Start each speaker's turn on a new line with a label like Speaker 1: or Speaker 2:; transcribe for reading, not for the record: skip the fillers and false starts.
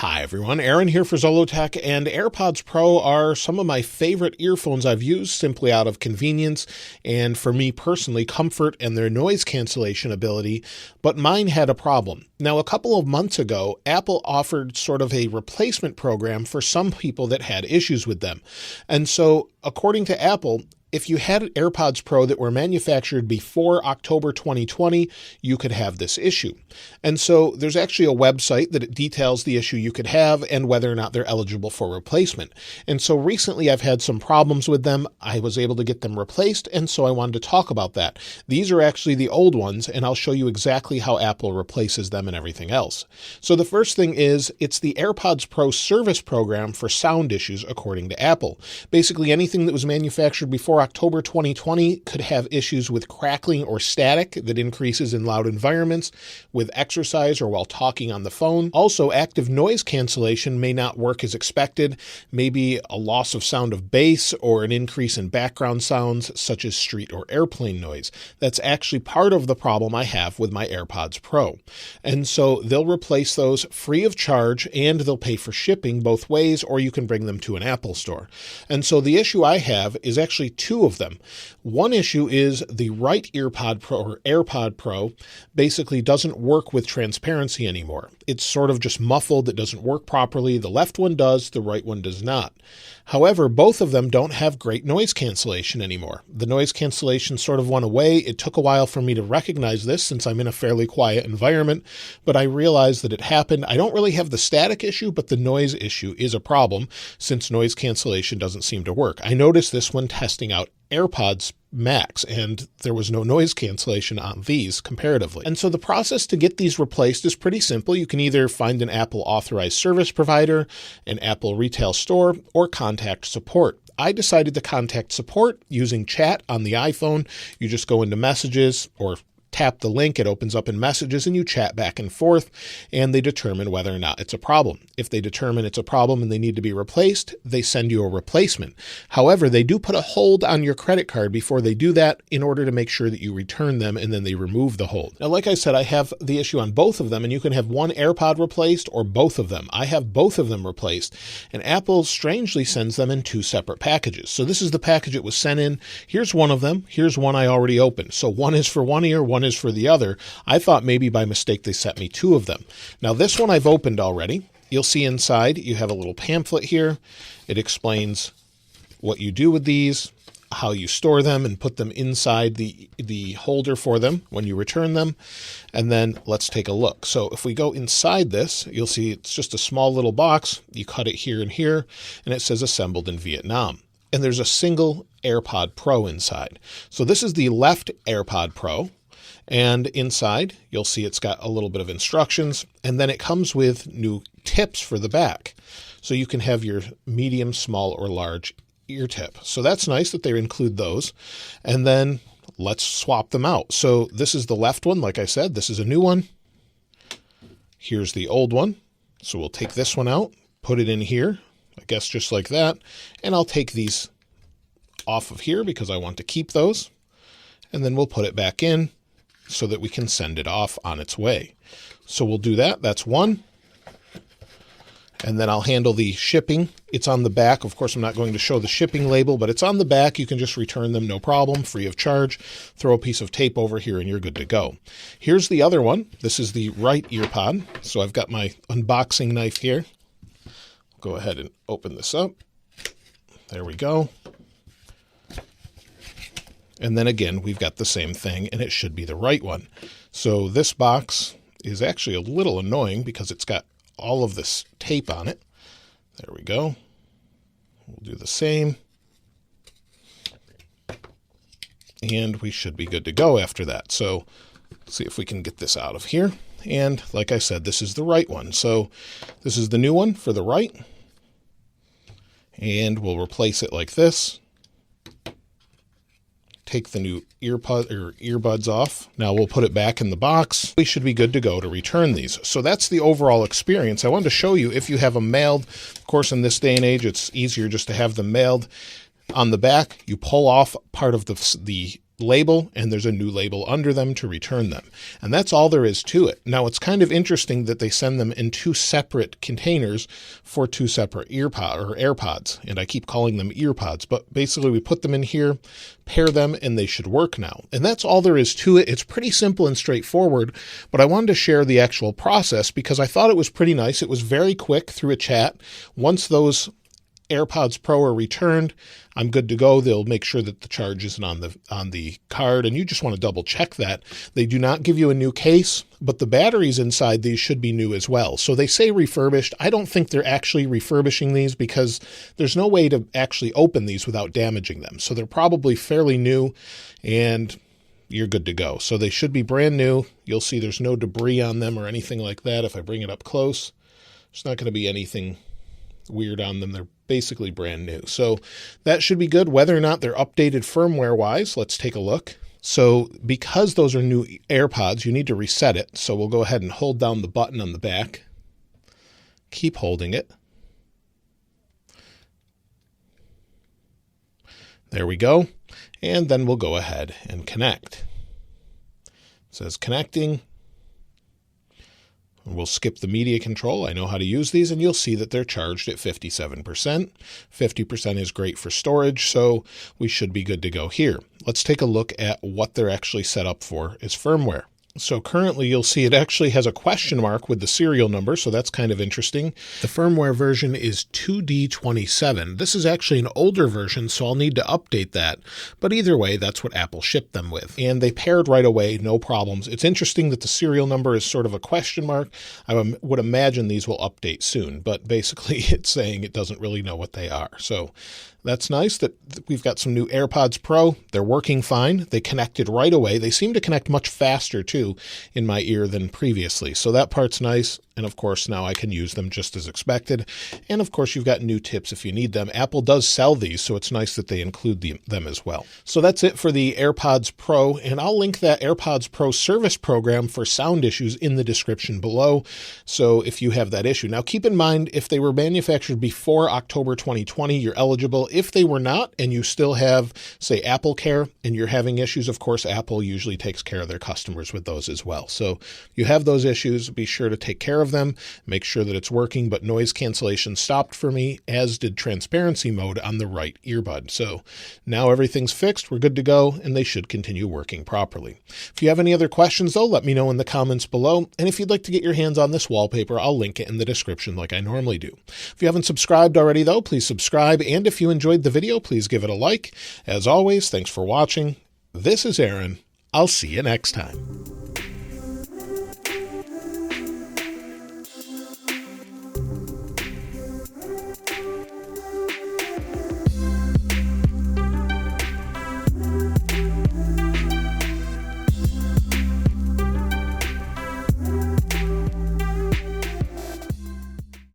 Speaker 1: Hi everyone, Aaron here for Zollotech, and AirPods Pro are some of my favorite earphones I've used simply out of convenience and, for me personally, comfort and their noise cancellation ability, but mine had a problem. Now, a couple of months ago, Apple offered sort of a replacement program for some people that had issues with them. And so, according to Apple, if you had AirPods Pro that were manufactured before October 2020, you could have this issue. And so there's actually a website that details the issue you could have and whether or not they're eligible for replacement. And so recently I've had some problems with them. I was able to get them replaced, and so I wanted to talk about that. These are actually the old ones, and I'll show you exactly how Apple replaces them and everything else. So the first thing is it's the AirPods Pro service program for sound issues, according to Apple. Basically anything that was manufactured before October 2020 could have issues with crackling or static that increases in loud environments, with exercise or while talking on the phone. Also, active noise cancellation may not work as expected, maybe a loss of sound of bass or an increase in background sounds such as street or airplane noise. That's actually part of the problem I have with my AirPods Pro. And so they'll replace those free of charge, and they'll pay for shipping both ways, or you can bring them to an Apple store. And so the issue I have is actually two of them. One issue is the right AirPod Pro or AirPod Pro basically doesn't work with transparency anymore. It's sort of just muffled. It doesn't work properly. The left one does, the right one does not. However, both of them don't have great noise cancellation anymore. The noise cancellation sort of went away. It took a while for me to recognize this since I'm in a fairly quiet environment, but I realized that it happened. I don't really have the static issue, but the noise issue is a problem since noise cancellation doesn't seem to work. I noticed this when testing out AirPods Max, and there was no noise cancellation on these comparatively. And so the process to get these replaced is pretty simple. You can either find an Apple authorized service provider, an Apple retail store, or contact support. I decided to contact support using chat on the iPhone. You just go into messages or tap the link, it opens up in messages, and you chat back and forth, and they determine whether or not it's a problem. If they determine it's a problem and they need to be replaced, they send you a replacement. However, they do put a hold on your credit card before they do that in order to make sure that you return them, and then they remove the hold. Now, like I said, I have the issue on both of them, and you can have one AirPod replaced or both of them. I have both of them replaced, and Apple strangely sends them in two separate packages. So this is the package it was sent in. Here's one of them. Here's one I already opened. So one is for one ear, one is for the other. I thought maybe by mistake they sent me two of them. Now this one I've opened already. You'll see inside you have a little pamphlet here. It explains what you do with these, how you store them and put them inside the holder for them when you return them. And then let's take a look. So if we go inside this, you'll see it's just a small little box. You cut it here and here, and it says assembled in Vietnam. And there's a single AirPod Pro inside. So this is the left AirPod Pro. And inside, you'll see it's got a little bit of instructions, and then it comes with new tips for the back. So you can have your medium, small, or large ear tip. So that's nice that they include those. And then let's swap them out. So this is the left one. Like I said, this is a new one. Here's the old one. So we'll take this one out, put it in here, I guess just like that. And I'll take these off of here because I want to keep those. And then we'll put it back in so that we can send it off on its way. So we'll do that. That's one. And then I'll handle the shipping. It's on the back. Of course, I'm not going to show the shipping label, but it's on the back. You can just return them, no problem, free of charge. Throw a piece of tape over here and you're good to go. Here's the other one. This is the right ear pod. So I've got my unboxing knife here. Go ahead and open this up. There we go. And then again, we've got the same thing, and it should be the right one. So this box is actually a little annoying because it's got all of this tape on it. There we go. We'll do the same. And we should be good to go after that. So let's see if we can get this out of here. And like I said, this is the right one. So this is the new one for the right. And we'll replace it like this. Take the new earbuds off. Now we'll put it back in the box. We should be good to go to return these. So that's the overall experience. I wanted to show you if you have them mailed. Of course, in this day and age, it's easier just to have them mailed. On the back, you pull off part of the label, and there's a new label under them to return them. And that's all there is to it. Now, it's kind of interesting that they send them in 2 separate containers for 2 separate AirPods. And I keep calling them earpods, but basically we put them in here, pair them, and they should work now. And that's all there is to it. It's pretty simple and straightforward, but I wanted to share the actual process because I thought it was pretty nice. It was very quick through a chat. Once those AirPods Pro are returned, I'm good to go. They'll make sure that the charge isn't on the card, and you just want to double check that. They do not give you a new case, but the batteries inside these should be new as well. So they say refurbished. I don't think they're actually refurbishing these because there's no way to actually open these without damaging them. So they're probably fairly new, and you're good to go. So they should be brand new. You'll see there's no debris on them or anything like that. If I bring it up close, there's not going to be anything weird on them. They're basically brand new. So that should be good. Whether or not they're updated firmware wise, let's take a look. So because those are new AirPods, you need to reset it. So we'll go ahead and hold down the button on the back. Keep holding it. There we go. And then we'll go ahead and connect. It says connecting. We'll skip the media control. I know how to use these, and you'll see that they're charged at 57%. 50% is great for storage, so we should be good to go here. Let's take a look at what they're actually set up for as firmware. So currently you'll see it actually has a question mark with the serial number, so that's kind of interesting. The firmware version is 2D27. This is actually an older version, so I'll need to update that. But either way, that's what Apple shipped them with. And they paired right away, no problems. It's interesting that the serial number is sort of a question mark. I would imagine these will update soon, but basically it's saying it doesn't really know what they are. So that's nice that we've got some new AirPods Pro. They're working fine. They connected right away. They seem to connect much faster too in my ear than previously. So that part's nice. And of course, now I can use them just as expected. And of course, you've got new tips if you need them. Apple does sell these, so it's nice that they include them as well. So that's it for the AirPods Pro. And I'll link that AirPods Pro service program for sound issues in the description below. So if you have that issue. Now, keep in mind, if they were manufactured before October 2020, you're eligible. If they were not, and you still have, say, Apple Care, and you're having issues, of course, Apple usually takes care of their customers with those as well. So you have those issues, be sure to take care of them, make sure that it's working, but noise cancellation stopped for me, as did transparency mode on the right earbud. So now everything's fixed, we're good to go, and they should continue working properly. If you have any other questions though, let me know in the comments below. And if you'd like to get your hands on this wallpaper, I'll link it in the description like I normally do. If you haven't subscribed already though, please subscribe. And if you enjoyed the video, please give it a like. As always, thanks for watching. This is Aaron. I'll see you next time.